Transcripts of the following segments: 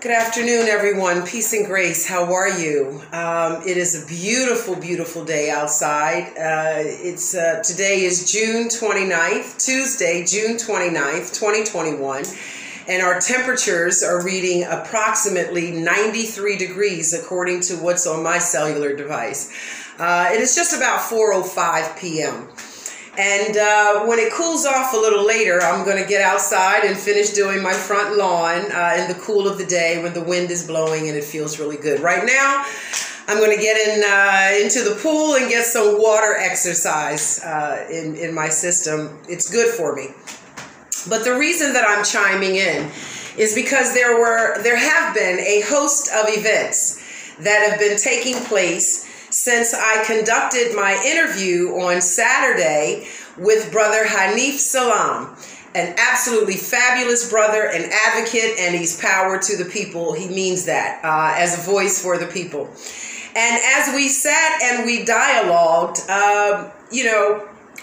Good afternoon, everyone. Peace and grace. How are you? It is a beautiful, beautiful day outside. Today is June 29th, Tuesday, June 29th, 2021, and our temperatures are reading approximately 93 degrees according to what's on my cellular device. It is just about 4:05 p.m. And when it cools off a little later, I'm going to get outside and finish doing my front lawn in the cool of the day when the wind is blowing and it feels really good. Right now, I'm going to get into the pool and get some water exercise in my system. It's good for me. But the reason that I'm chiming in is because there have been a host of events that have been taking place since I conducted my interview on Saturday with Brother Hanif Salam, an absolutely fabulous brother, an advocate, and he's power to the people. He means that as a voice for the people. And as we sat and we dialogued,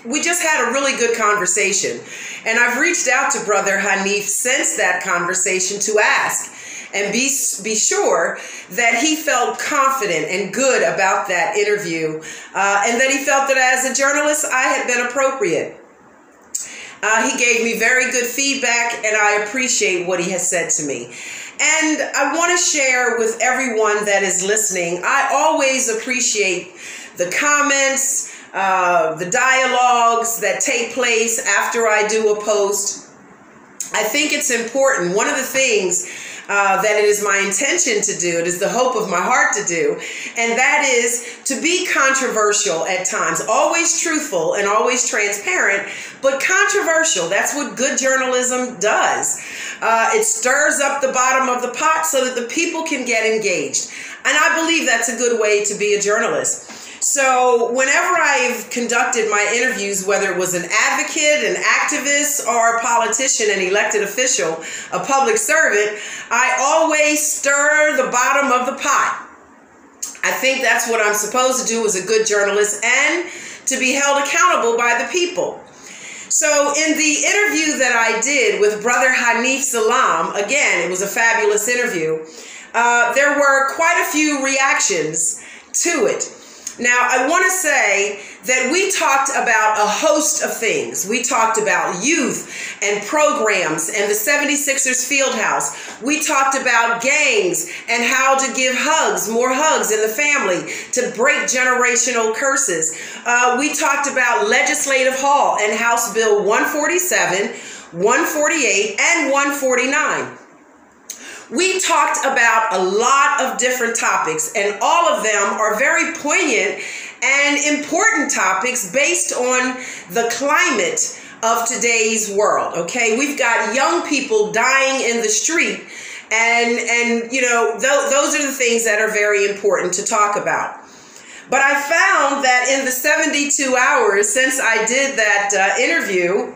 we just had a really good conversation. And I've reached out to Brother Hanif since that conversation to ask and be sure that he felt confident and good about that interview, and that he felt that as a journalist I had been appropriate. He gave me very good feedback, and I appreciate what he has said to me. And I want to share with everyone that is listening, I always appreciate the comments, the dialogues that take place after I do a post. I think it's important. One of the things that it is my intention to do, it is the hope of my heart to do, and that is to be controversial at times, always truthful and always transparent, but controversial. That's what good journalism does. It stirs up the bottom of the pot so that the people can get engaged. And I believe that's a good way to be a journalist. So whenever I've conducted my interviews, whether it was an advocate, an activist, or a politician, an elected official, a public servant, I always stir the bottom of the pot. I think that's what I'm supposed to do as a good journalist and to be held accountable by the people. So in the interview that I did with Brother Hanif Salam, again, it was a fabulous interview, there were quite a few reactions to it. Now, I want to say that we talked about a host of things. We talked about youth and programs and the 76ers Fieldhouse. We talked about gangs and how to give hugs, more hugs in the family to break generational curses. We talked about Legislative Hall and House Bill 147, 148, and 149. We talked about a lot of different topics, and all of them are very poignant and important topics based on the climate of today's world. Okay, we've got young people dying in the street, and those are the things that are very important to talk about. But I found that in the 72 hours since I did that interview,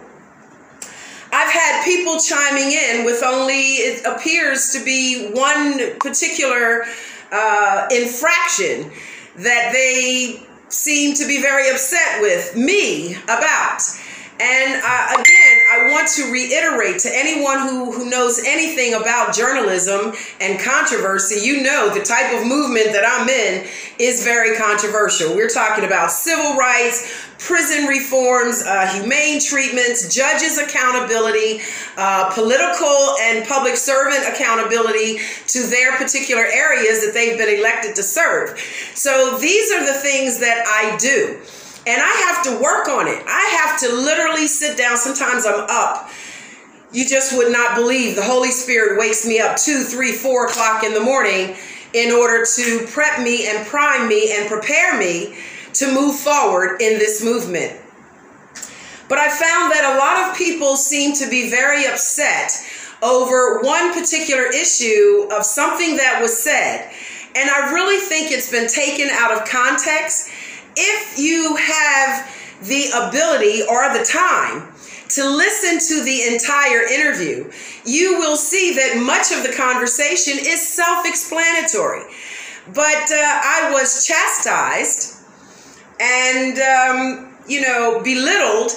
I've had people chiming in with only, it appears to be, one particular infraction that they seem to be very upset with me about. And again, I want to reiterate to anyone who knows anything about journalism and controversy, you know the type of movement that I'm in is very controversial. We're talking about civil rights, prison reforms, humane treatments, judges' accountability, political and public servant accountability to their particular areas that they've been elected to serve. So these are the things that I do. And I have to work on it. I have to literally sit down. Sometimes I'm up. You just would not believe. The Holy Spirit wakes me up 2, 3, 4 o'clock in the morning in order to prep me and prime me and prepare me to move forward in this movement. But I found that a lot of people seem to be very upset over one particular issue of something that was said. And I really think it's been taken out of context. If you have the ability or the time to listen to the entire interview, you will see that much of the conversation is self-explanatory. But I was chastised and, belittled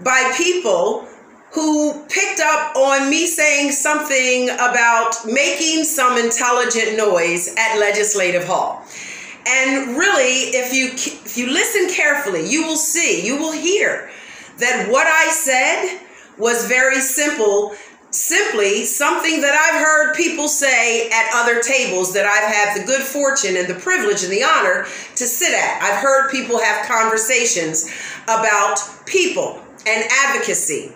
by people who picked up on me saying something about making some intelligent noise at Legislative Hall. And really, if you listen carefully, you will hear that what I said was very simply something that I've heard people say at other tables that I've had the good fortune and the privilege and the honor to sit at. I've heard people have conversations about people and advocacy.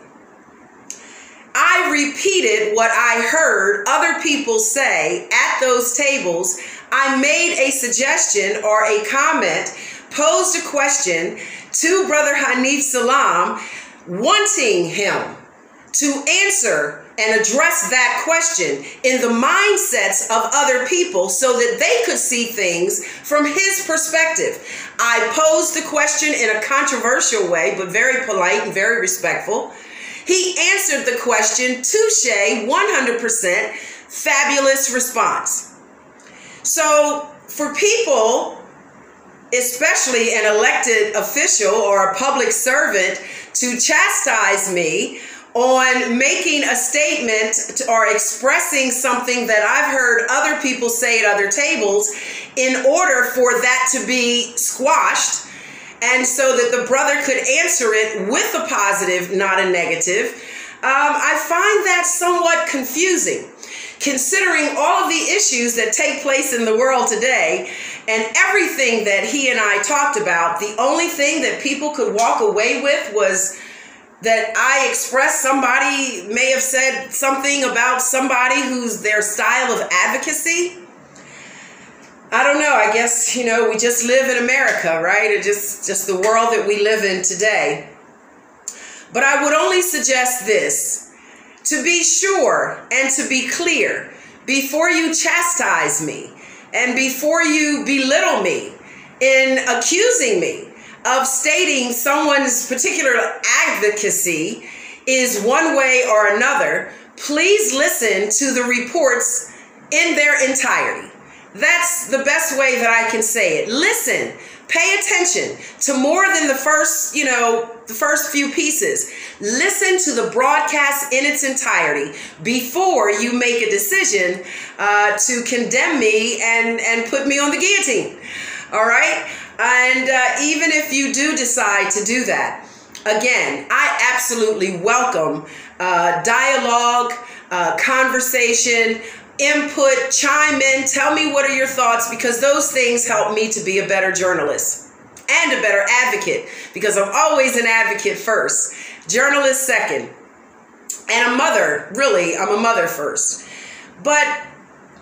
I repeated what I heard other people say at those tables. I made a suggestion or a comment, posed a question to Brother Hanif Salam, wanting him to answer and address that question in the mindsets of other people so that they could see things from his perspective. I posed the question in a controversial way, but very polite and very respectful. He answered the question, touche, 100%, fabulous response. So for people, especially an elected official or a public servant, to chastise me on making a statement or expressing something that I've heard other people say at other tables in order for that to be squashed and so that the brother could answer it with a positive, not a negative, I find that somewhat confusing, considering all of the issues that take place in the world today and everything that he and I talked about. The only thing that people could walk away with was that I expressed somebody may have said something about somebody who's their style of advocacy. I don't know. I guess, we just live in America, right? It's just the world that we live in today. But I would only suggest this, to be sure and to be clear, before you chastise me and before you belittle me in accusing me of stating someone's particular advocacy is one way or another, please listen to the reports in their entirety. That's the best way that I can say it. Listen, pay attention to more than the first few pieces. Listen to the broadcast in its entirety before you make a decision to condemn me and put me on the guillotine. All right? And even if you do decide to do that, again, I absolutely welcome dialogue, conversation, input, chime in, tell me what are your thoughts, because those things help me to be a better journalist and a better advocate, because I'm always an advocate first, journalist second, and a mother, really, I'm a mother first. But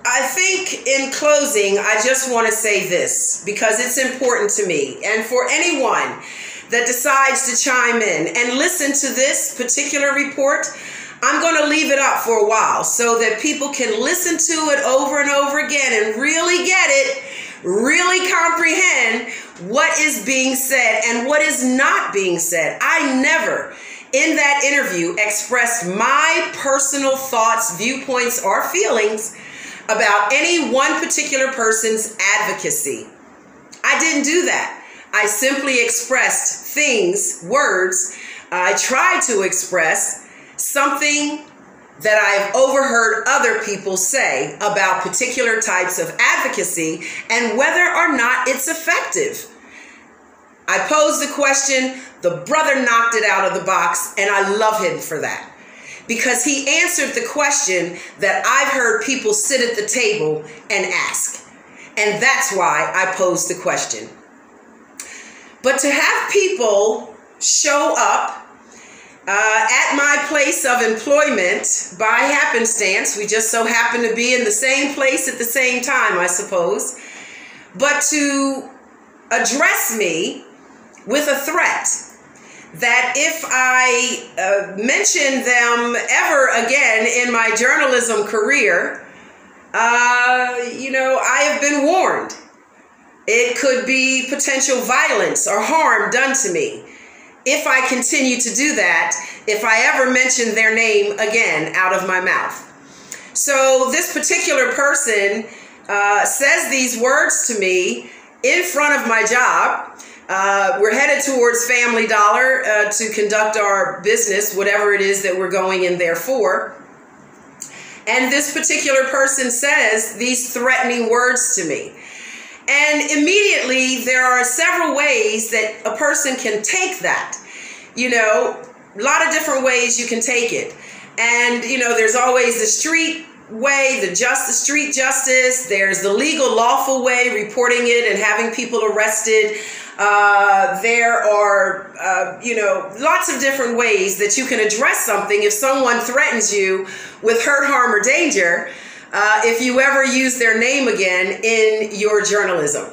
I think in closing, I just want to say this because it's important to me. And for anyone that decides to chime in and listen to this particular report, I'm going to leave it up for a while so that people can listen to it over and over again and really get it, really comprehend what is being said and what is not being said. I never in that interview expressed my personal thoughts, viewpoints, or feelings about any one particular person's advocacy. I didn't do that. I simply expressed things, words. I tried to express something that I've overheard other people say about particular types of advocacy and whether or not it's effective. I posed the question, the brother knocked it out of the box, and I love him for that. Because he answered the question that I've heard people sit at the table and ask. And that's why I posed the question. But to have people show up at my place of employment by happenstance, we just so happen to be in the same place at the same time, I suppose, but to address me with a threat that if I mention them ever again in my journalism career, I have been warned. It could be potential violence or harm done to me if I continue to do that, if I ever mention their name again out of my mouth. So this particular person says these words to me in front of my job, We're headed towards Family Dollar to conduct our business, whatever it is that we're going in there for. And this particular person says these threatening words to me. And immediately there are several ways that a person can take that. You know, a lot of different ways you can take it. And, you know, there's always the street way, the street justice. There's the legal, lawful way, reporting it and having people arrested. There are, you know, lots of different ways that you can address something if someone threatens you with hurt, harm, or danger, if you ever use their name again in your journalism.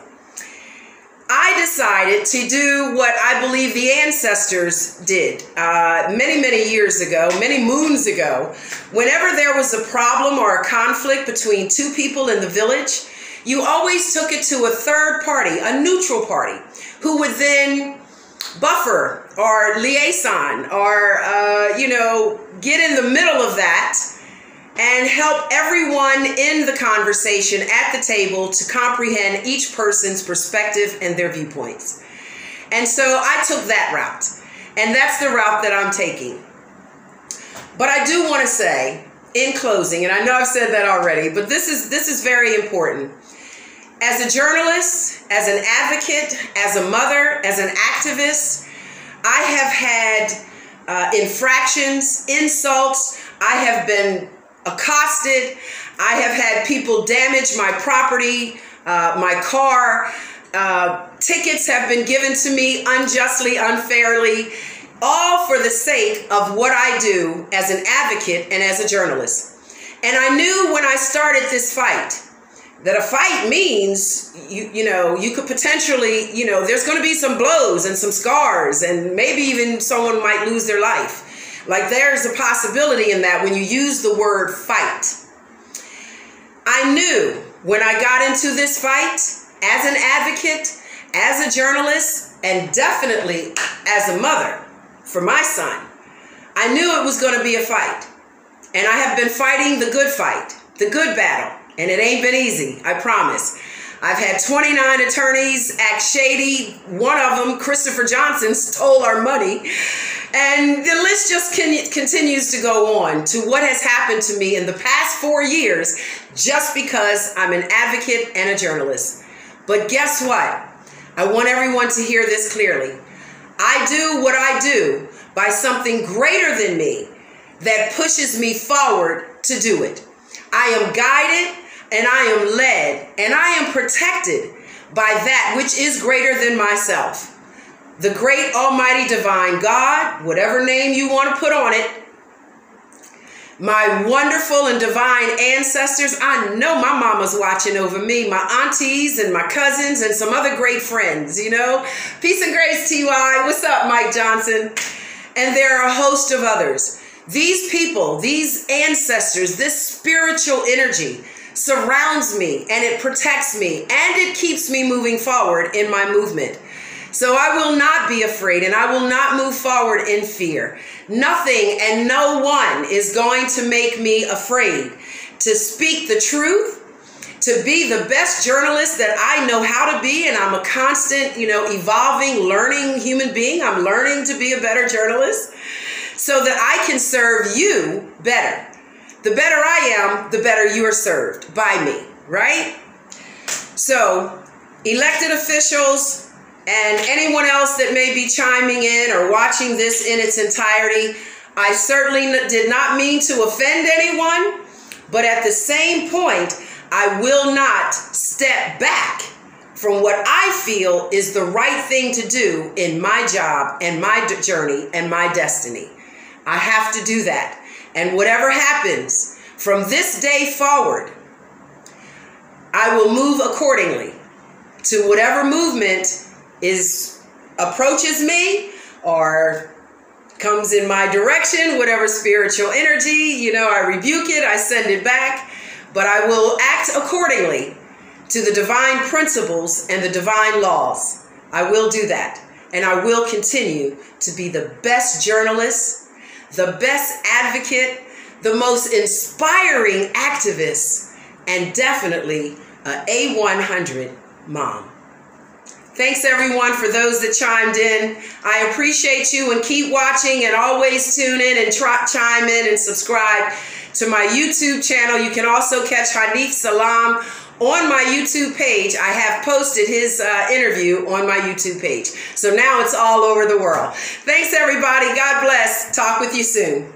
I decided to do what I believe the ancestors did many, many years ago, many moons ago. Whenever there was a problem or a conflict between two people in the village, you always took it to a third party, a neutral party, who would then buffer or liaison or, you know, get in the middle of that and help everyone in the conversation at the table to comprehend each person's perspective and their viewpoints. And so I took that route, and that's the route that I'm taking. But I do want to say in closing, and I know I've said that already, but this is very important. As a journalist, as an advocate, as a mother, as an activist, I have had infractions, insults. I have been accosted. I have had people damage my property, my car. Tickets have been given to me unjustly, unfairly, all for the sake of what I do as an advocate and as a journalist. And I knew when I started this fight that a fight means, you know, you could potentially, you know, there's going to be some blows and some scars, and maybe even someone might lose their life. Like, there's a possibility in that when you use the word fight. I knew when I got into this fight as an advocate, as a journalist, and definitely as a mother for my son, I knew it was going to be a fight. And I have been fighting the good fight, the good battle. And it ain't been easy, I promise. I've had 29 attorneys act shady. One of them, Christopher Johnson, stole our money. And the list just continues to go on to what has happened to me in the past 4 years just because I'm an advocate and a journalist. But guess what? I want everyone to hear this clearly. I do what I do by something greater than me that pushes me forward to do it. I am guided and I am led and I am protected by that which is greater than myself. The great almighty divine God, whatever name you want to put on it, my wonderful and divine ancestors. I know my mama's watching over me, my aunties and my cousins and some other great friends, you know. Peace and grace, T.Y. What's up, Mike Johnson? And there are a host of others. These people, these ancestors, this spiritual energy surrounds me and it protects me and it keeps me moving forward in my movement. So I will not be afraid and I will not move forward in fear. Nothing and no one is going to make me afraid to speak the truth, to be the best journalist that I know how to be. And I'm a constant, you know, evolving, learning human being. I'm learning to be a better journalist so that I can serve you better. The better I am, the better you are served by me, right? So elected officials and anyone else that may be chiming in or watching this in its entirety, I certainly did not mean to offend anyone, but at the same point, I will not step back from what I feel is the right thing to do in my job and my journey and my destiny. I have to do that. And whatever happens from this day forward, I will move accordingly to whatever movement approaches me or comes in my direction, whatever spiritual energy, you know, I rebuke it, I send it back, but I will act accordingly to the divine principles and the divine laws. I will do that. And I will continue to be the best journalist, the best advocate, the most inspiring activist, and definitely an A100 mom. Thanks everyone for those that chimed in. I appreciate you, and keep watching, and always tune in and chime in and subscribe to my YouTube channel. You can also catch Hanif Salam on my YouTube page. I have posted his interview on my YouTube page. So now it's all over the world. Thanks everybody. God bless. Talk with you soon.